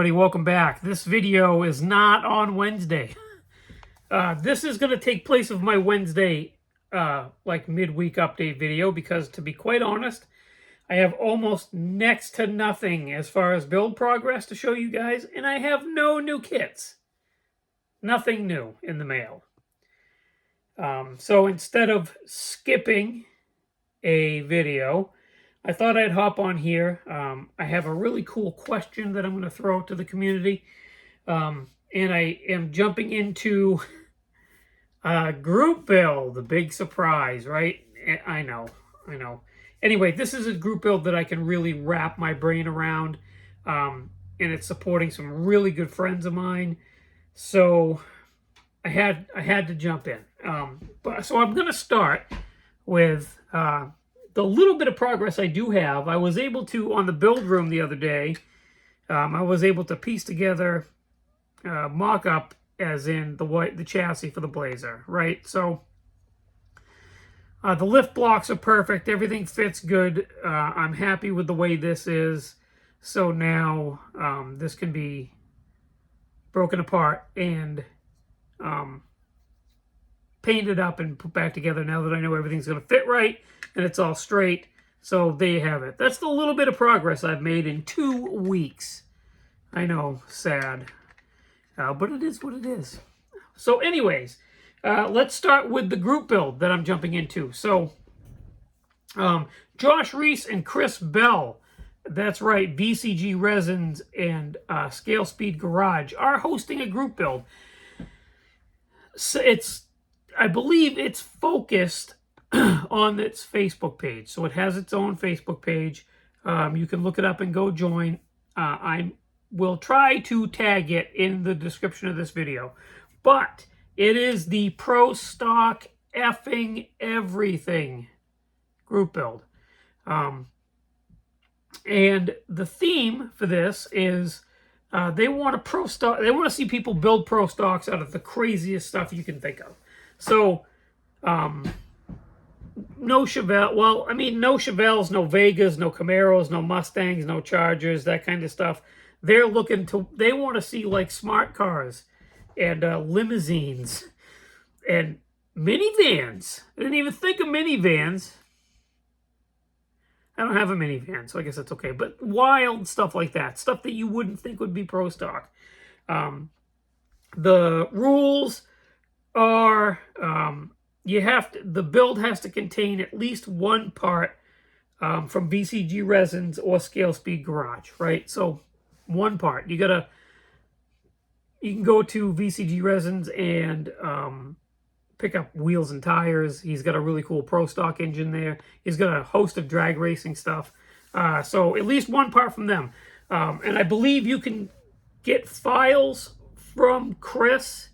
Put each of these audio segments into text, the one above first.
everybody, welcome back. This video is not on Wednesday. This is going to take place of my Wednesday like midweek update video because, to be quite honest, I have almost next to nothing as far as build progress to show you guys, and I have no new kits. Nothing new in the mail. So instead of skipping a video, I thought I'd hop on here. I have a really cool question that I'm going to throw out to the community. And I am jumping into group build, the big surprise, right? I know. Anyway, this is a group build that I can really wrap my brain around. And it's supporting some really good friends of mine. So I had to jump in. So I'm going to start with the little bit of progress I do have. I was able to, on the build room the other day, I was able to piece together mock-up, as in the chassis for the Blazer, right? So the lift blocks are perfect. Everything fits good. I'm happy with the way this is. So now this can be broken apart and painted up and put back together now that I know everything's going to fit right and it's all straight. So there you have it. That's the little bit of progress I've made in 2 weeks. I know, sad. But it is what it is. So anyways, let's start with the group build that I'm jumping into. So Josh Reese and Chris Bell, that's right, VCG Resins and Scale Speed Garage are hosting a group build. So I believe it's focused on its Facebook page. So it has its own Facebook page. You can look it up and go join. I will try to tag it in the description of this video. But it is the Prostock effing everything group build. And the theme for this is they want to see people build Prostocks out of the craziest stuff you can think of. So no Chevelle, well, I mean, no Chevelles, no Vegas, no Camaros, no Mustangs, no Chargers, that kind of stuff. They want to see like smart cars and limousines and minivans. I didn't even think of minivans. I don't have a minivan, so I guess that's okay. But wild stuff like that. Stuff that you wouldn't think would be Prostock. The rules are the build has to contain at least one part from VCG Resins or Scale Speed Garage, right? So one part. You can go to VCG Resins and pick up wheels and tires. He's got a really cool Prostock engine there. He's got a host of drag racing stuff. So at least one part from them. And I believe you can get files from Chris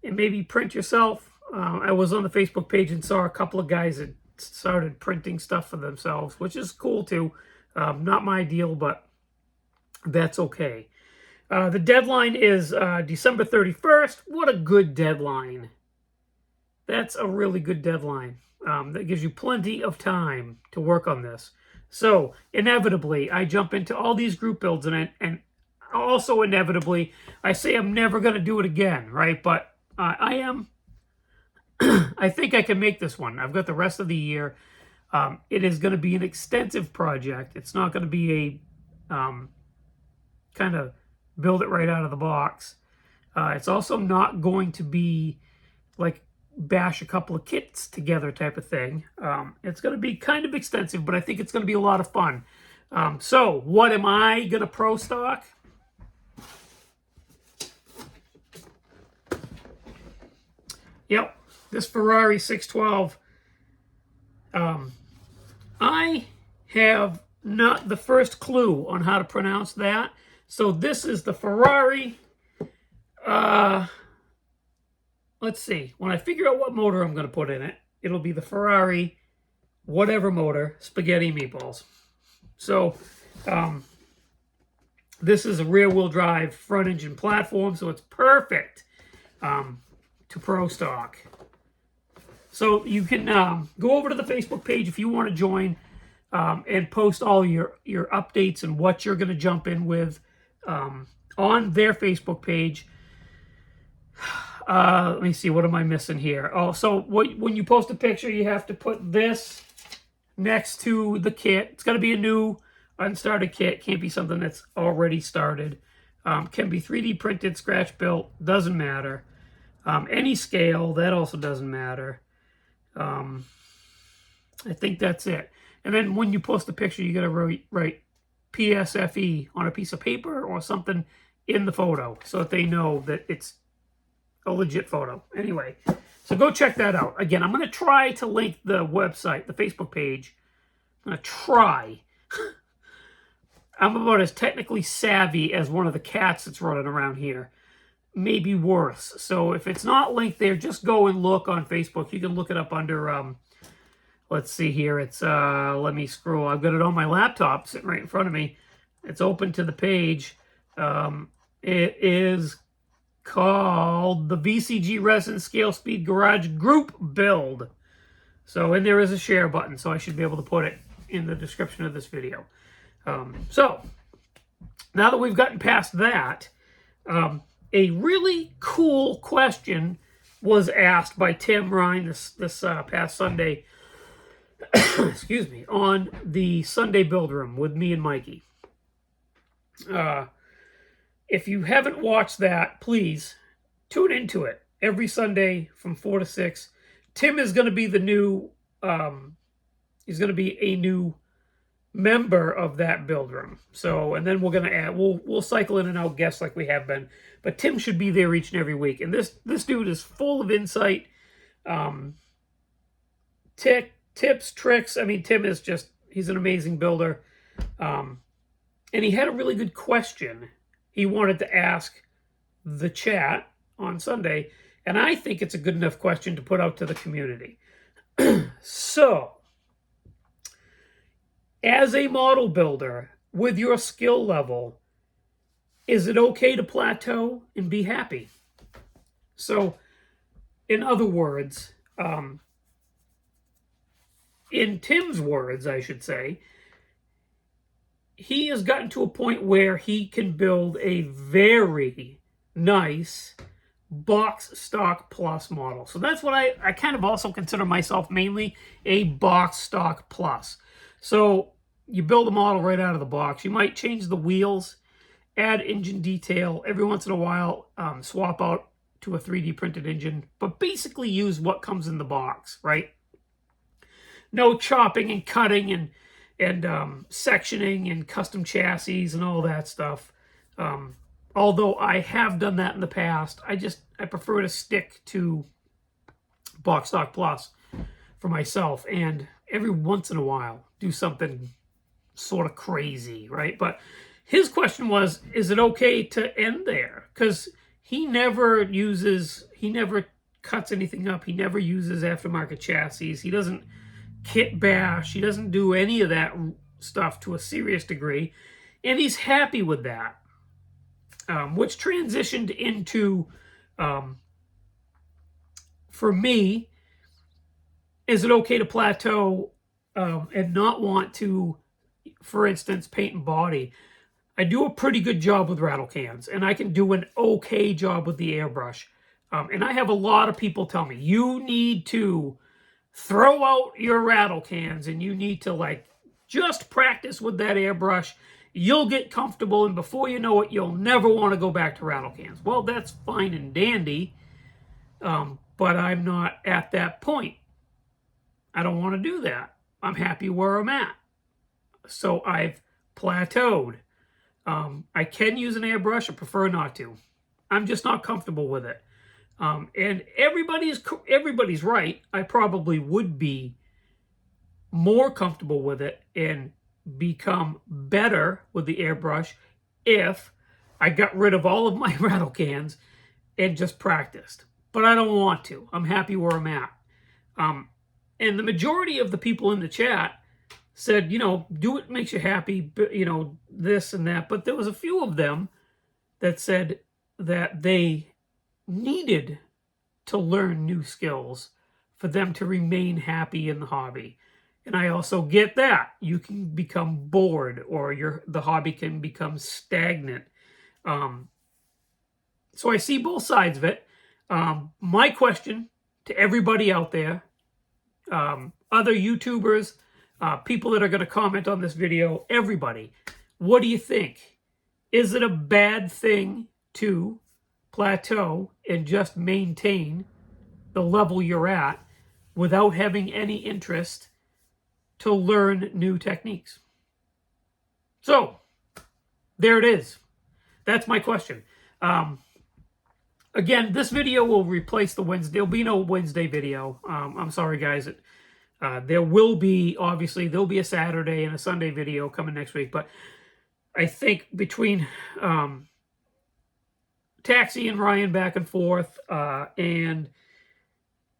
and maybe print yourself. I was on the Facebook page and saw a couple of guys that started printing stuff for themselves, which is cool too. Not my deal, but that's okay. The deadline is December 31st. What a good deadline. That's a really good deadline. That gives you plenty of time to work on this. So, inevitably, I jump into all these group builds, and also inevitably, I say I'm never going to do it again, right? But I am. I think I can make this one. I've got the rest of the year. It is going to be an extensive project. It's not going to be a kind of build it right out of the box. It's also not going to be like bash a couple of kits together type of thing. It's going to be kind of extensive, but I think it's going to be a lot of fun. So what am I going to Prostock? Yep, this Ferrari 612. I have not the first clue on how to pronounce that. So this is the Ferrari. Let's see. When I figure out what motor I'm going to put in it, it'll be the Ferrari whatever motor, spaghetti meatballs. So this is a rear-wheel drive front engine platform, so it's perfect to Prostock. So you can go over to the Facebook page if you want to join and post all your updates and what you're going to jump in with. on their Facebook page. Let me see, what am I missing here? Oh, so when you post a picture, you have to put this next to the kit. It's got to be a new unstarted kit. Can't be something that's already started. Can be 3D printed, scratch built, doesn't matter. Any scale, that also doesn't matter. I think that's it. And then when you post a picture, you got to write PSFE on a piece of paper or something in the photo so that they know that it's a legit photo. Anyway, so go check that out. Again, I'm going to try to link the website, the Facebook page. I'm going to try. I'm about as technically savvy as one of the cats that's running around here. Maybe worse. So if it's not linked there, just go and look on Facebook. You can look it up under, let's see here. It's, let me scroll. I've got it on my laptop sitting right in front of me. It's open to the page. It is called the VCG Resin Scale Speed Garage Group Build. So, and there is a share button, so I should be able to put it in the description of this video. So, now that we've gotten past that, a really cool question was asked by Tim Ryan this past Sunday, excuse me, on the Sunday Build Room with me and Mikey. If you haven't watched that, please tune into it every Sunday from 4 to 6. Tim is going to be the new, he's going to be a new member of that build room. So, and then we're going to add, we'll cycle in and out guests like we have been, but Tim should be there each and every week. And this dude is full of insight, tips, tricks. I mean, Tim is just, he's an amazing builder. And he had a really good question he wanted to ask the chat on Sunday, and I think it's a good enough question to put out to the community. So, as a model builder, with your skill level, is it okay to plateau and be happy? So, in other words, in Tim's words, I should say, he has gotten to a point where he can build a very nice box stock plus model. So that's what I kind of also consider myself mainly a box stock plus. So you build a model right out of the box. You might change the wheels, add engine detail, every once in a while swap out to a 3D printed engine, but basically use what comes in the box, right? No chopping and cutting and sectioning and custom chassis and all that stuff. Although I have done that in the past, I prefer to stick to box stock plus for myself, and every once in a while do something sort of crazy, right? But his question was, is it okay to end there? Because he never cuts anything up. He never uses aftermarket chassis. He doesn't kit bash. He doesn't do any of that stuff to a serious degree, and he's happy with that, which transitioned into, for me, is it okay to plateau and not want to, for instance, paint and body? I do a pretty good job with rattle cans, and I can do an okay job with the airbrush, and I have a lot of people tell me, you need to throw out your rattle cans and you need to like just practice with that airbrush. You'll get comfortable, and before you know it, you'll never want to go back to rattle cans. Well, that's fine and dandy, but I'm not at that point. I don't want to do that. I'm happy where I'm at. So I've plateaued. I can use an airbrush. I prefer not to. I'm just not comfortable with it. And everybody's right. I probably would be more comfortable with it and become better with the airbrush if I got rid of all of my rattle cans and just practiced. But I don't want to. I'm happy where I'm at. And the majority of the people in the chat said, do what makes you happy, this and that. But there was a few of them that said that they needed to learn new skills for them to remain happy in the hobby. And I also get that. You can become bored, or the hobby can become stagnant. So I see both sides of it. My question to everybody out there, other YouTubers, people that are going to comment on this video, everybody, what do you think? Is it a bad thing to plateau and just maintain the level you're at without having any interest to learn new techniques? So, there it is. That's my question. Again, this video will replace the Wednesday. There'll be no Wednesday video. I'm sorry, guys. There will be, obviously, there'll be a Saturday and a Sunday video coming next week. But I think between Taxi and Ryan back and forth and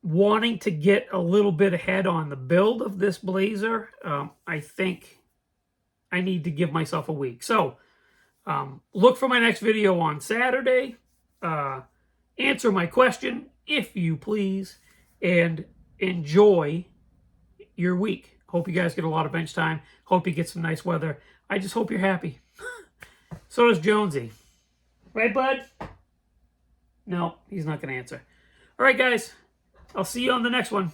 wanting to get a little bit ahead on the build of this Blazer, I think I need to give myself a week. So look for my next video on Saturday. Answer my question, if you please, and enjoy your week. Hope you guys get a lot of bench time. Hope you get some nice weather. I just hope you're happy. So does Jonesy. Right, bud? No, he's not going to answer. All right, guys. I'll see you on the next one.